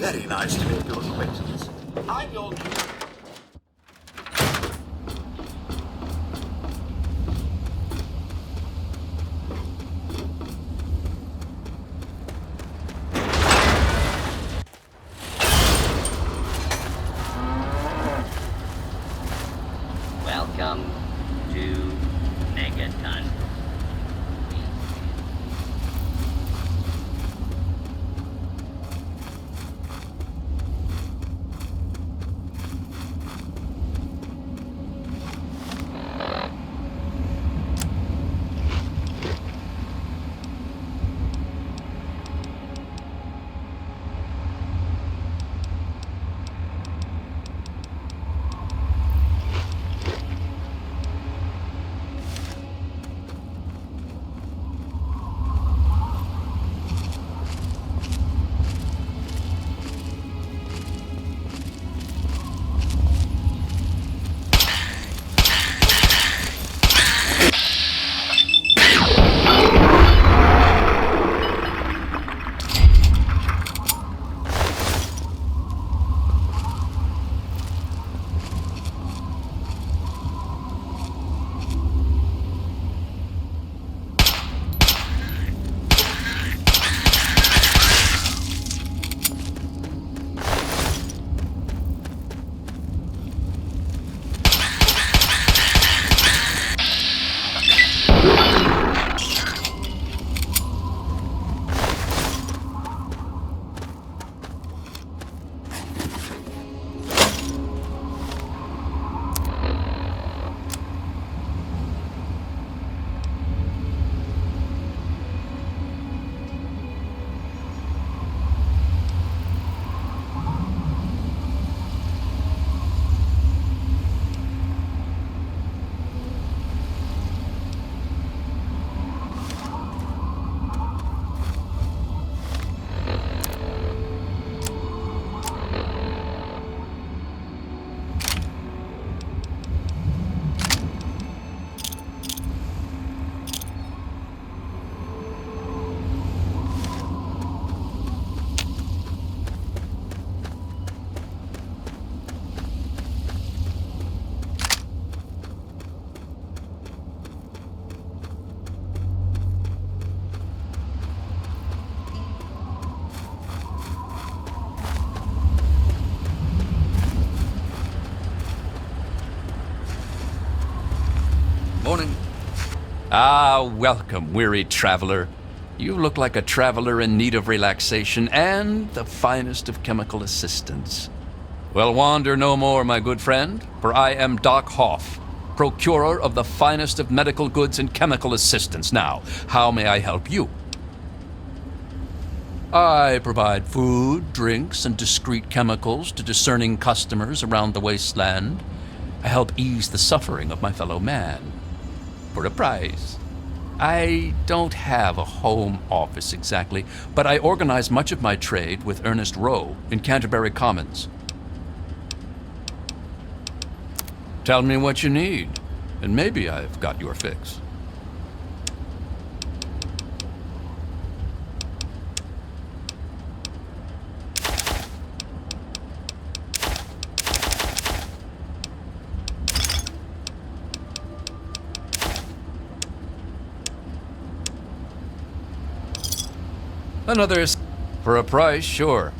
Very nice to make your acquaintance. I'm your new... Welcome to Megaton. Morning. Ah, welcome, weary traveler. You look like a traveler in need of relaxation and the finest of chemical assistance. Well, wander no more, my good friend, for I am Doc Hoff, procurer of the finest of medical goods and chemical assistance. Now, how may I help you? I provide food, drinks, and discreet chemicals to discerning customers around the Wasteland. I help ease the suffering of my fellow man. For a price. I don't have a home office exactly, but I organize much of my trade with Ernest Rowe in Canterbury Commons. Tell me what you need, and maybe I've got your fix. Another for a price, sure.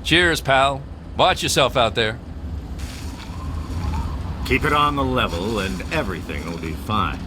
Cheers, pal. Watch yourself out there. Keep it on the level and everything will be fine.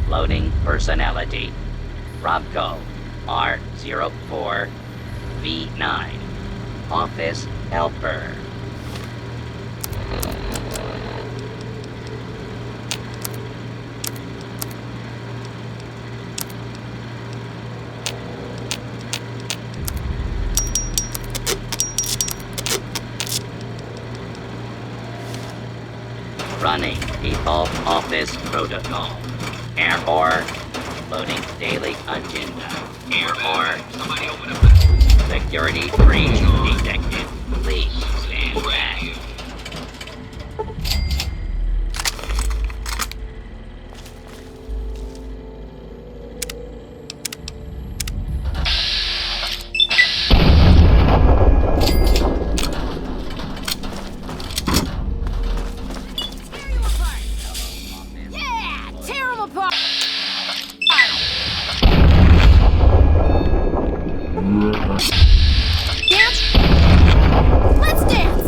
Loading personality. Robco R04V9. Office helper. Running default office protocol. Error. Loading daily agenda. Error. Somebody open up the security breach detected. Please stand back. Dance? Let's dance!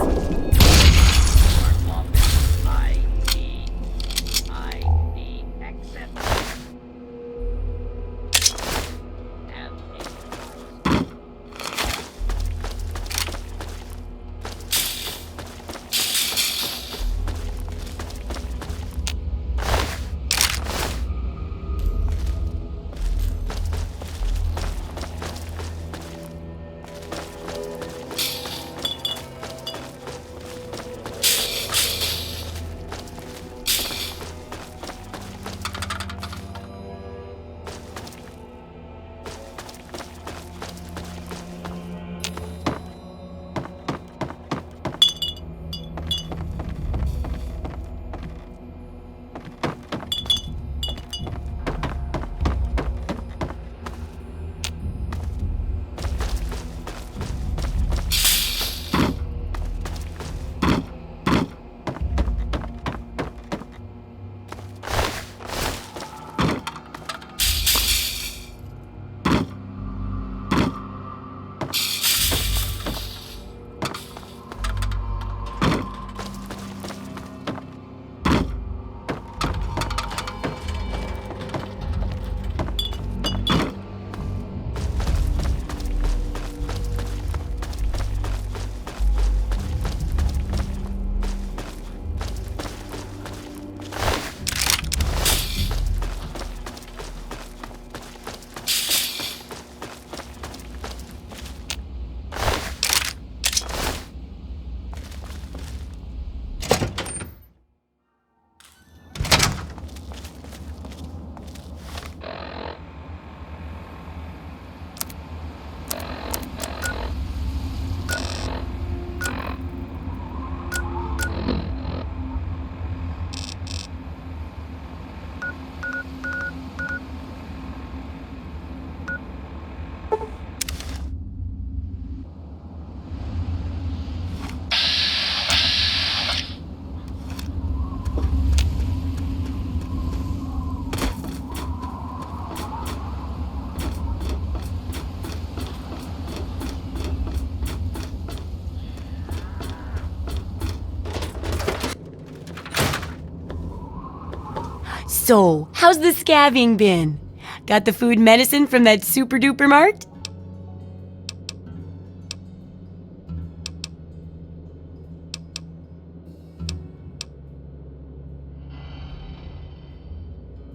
So, how's the scabbing been? Got the food medicine from that Super-Duper Mart?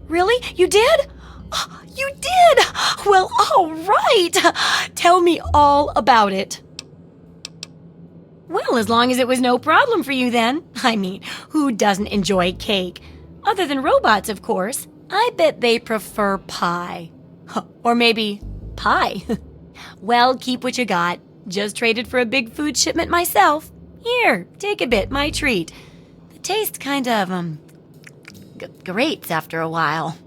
Really? You did? You did! Well, all right! Tell me all about it. Well, as long as it was no problem for you then. I mean, who doesn't enjoy cake? Other than robots, of course. I bet they prefer pie. Or maybe pie. Well, keep what you got. Just traded for a big food shipment myself. Here, take a bit, my treat. The taste kind of, grates after a while.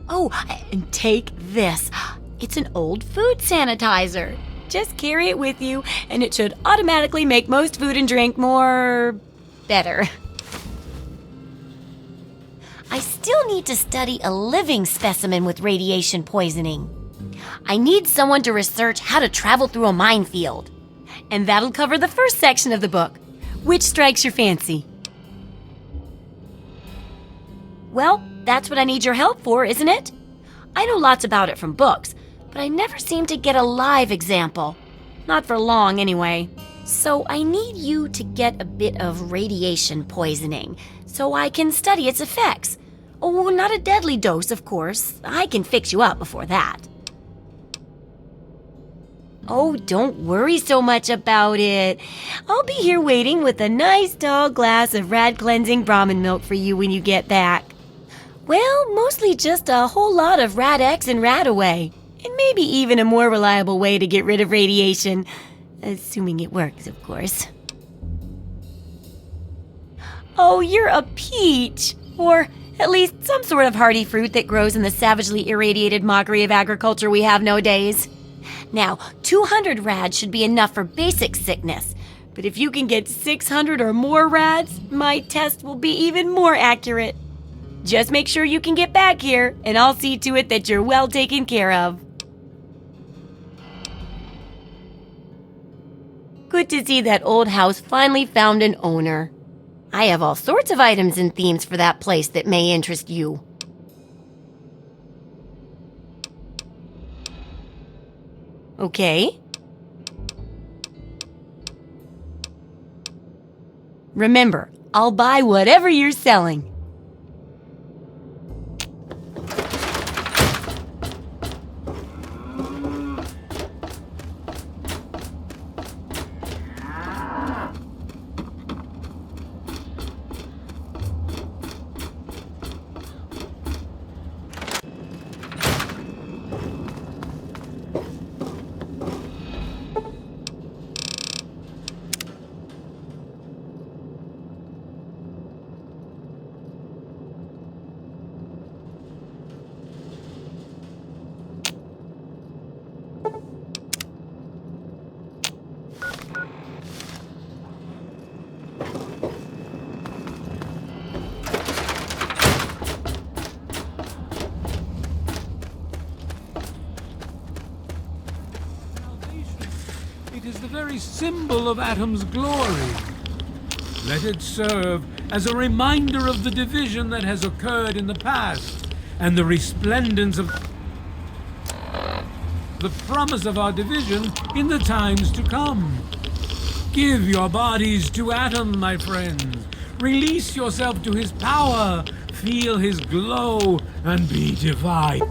Oh, and take this. It's an old food sanitizer. Just carry it with you, and it should automatically make most food and drink more better. I still need to study a living specimen with radiation poisoning. I need someone to research how to travel through a minefield. And that'll cover the first section of the book. Which strikes your fancy? Well, that's what I need your help for, isn't it? I know lots about it from books, but I never seem to get a live example. Not for long, anyway. So I need you to get a bit of radiation poisoning, so I can study its effects. Oh, not a deadly dose, of course. I can fix you up before that. Oh, don't worry so much about it. I'll be here waiting with a nice tall glass of rad-cleansing Brahmin milk for you when you get back. Well, mostly just a whole lot of Rad-X and Rad-Away. And maybe even a more reliable way to get rid of radiation. Assuming it works, of course. Oh, you're a peach! Or at least some sort of hardy fruit that grows in the savagely irradiated mockery of agriculture we have nowadays. Now, 200 rads should be enough for basic sickness. But if you can get 600 or more rads, my test will be even more accurate. Just make sure you can get back here, and I'll see to it that you're well taken care of. Good to see that old house finally found an owner. I have all sorts of items and themes for that place that may interest you. Okay. Remember, I'll buy whatever you're selling. It is the very symbol of Atom's glory. Let it serve as a reminder of the division that has occurred in the past and the resplendence of the promise of our division in the times to come. Give your bodies to Atom, my friends. Release yourself to his power. Feel his glow and be divided.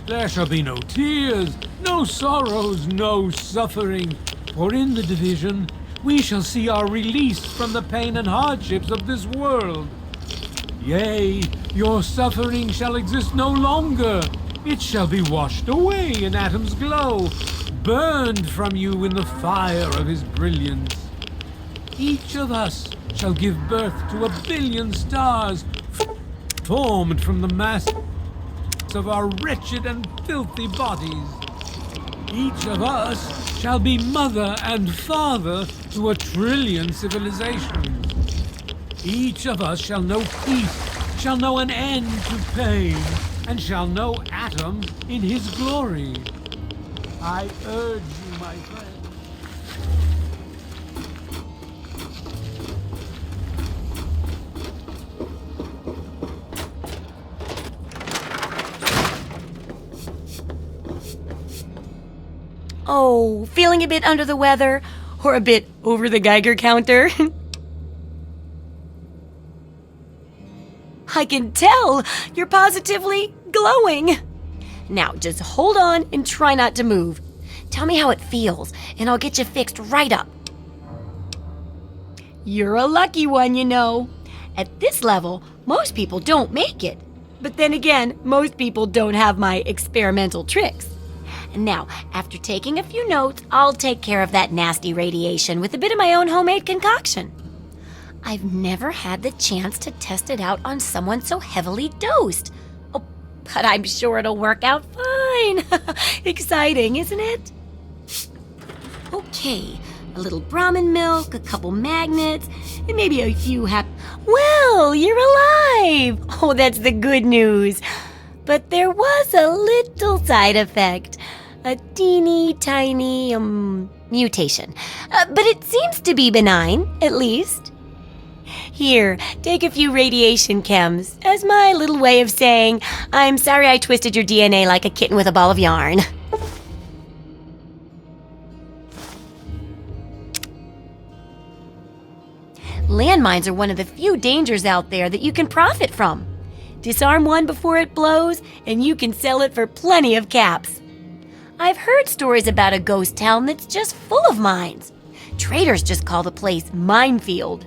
There shall be no tears, no sorrows, no suffering, for in the division we shall see our release from the pain and hardships of this world. Yea, your suffering shall exist no longer. It shall be washed away in Atom's glow, burned from you in the fire of his brilliance. Each of us shall give birth to 1 billion stars, formed from the mass of our wretched and filthy bodies. Each of us shall be mother and father to 1 trillion civilizations. Each of us shall know peace, shall know an end to pain, and shall know Atom in his glory. I urge you, my friend. Oh, feeling a bit under the weather? Or a bit over the Geiger counter? I can tell you're positively glowing. Now, just hold on and try not to move. Tell me how it feels, and I'll get you fixed right up. You're a lucky one, you know. At this level, most people don't make it. But then again, most people don't have my experimental tricks. And now, after taking a few notes, I'll take care of that nasty radiation with a bit of my own homemade concoction. I've never had the chance to test it out on someone so heavily dosed. Oh, but I'm sure it'll work out fine. Exciting, isn't it? Okay, a little Brahmin milk, a couple magnets, and maybe a few Well, you're alive! Oh, that's the good news. But there was a little side effect. A teeny tiny, mutation. But it seems to be benign, at least. Here, take a few radiation chems as my little way of saying, I'm sorry I twisted your DNA like a kitten with a ball of yarn. Landmines are one of the few dangers out there that you can profit from. Disarm one before it blows, and you can sell it for plenty of caps. I've heard stories about a ghost town that's just full of mines. Traders just call the place Minefield.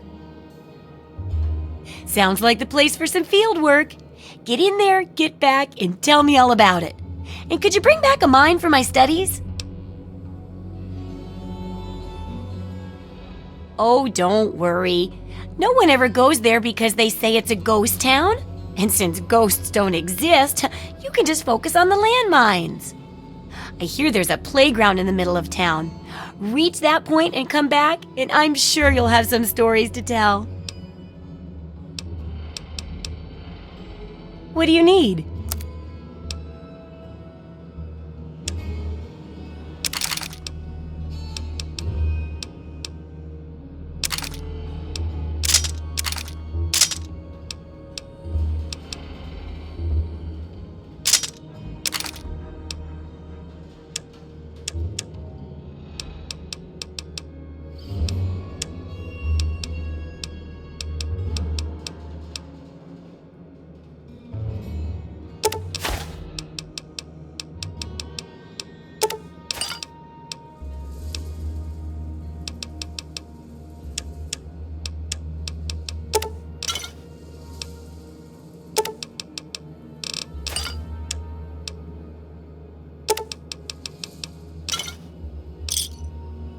Sounds like the place for some field work. Get in there, get back, and tell me all about it. And could you bring back a mine for my studies? Oh, don't worry. No one ever goes there because they say it's a ghost town. And since ghosts don't exist, you can just focus on the landmines. I hear there's a playground in the middle of town. Reach that point and come back, and I'm sure you'll have some stories to tell. What do you need?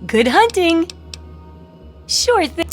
Good hunting! Sure thing.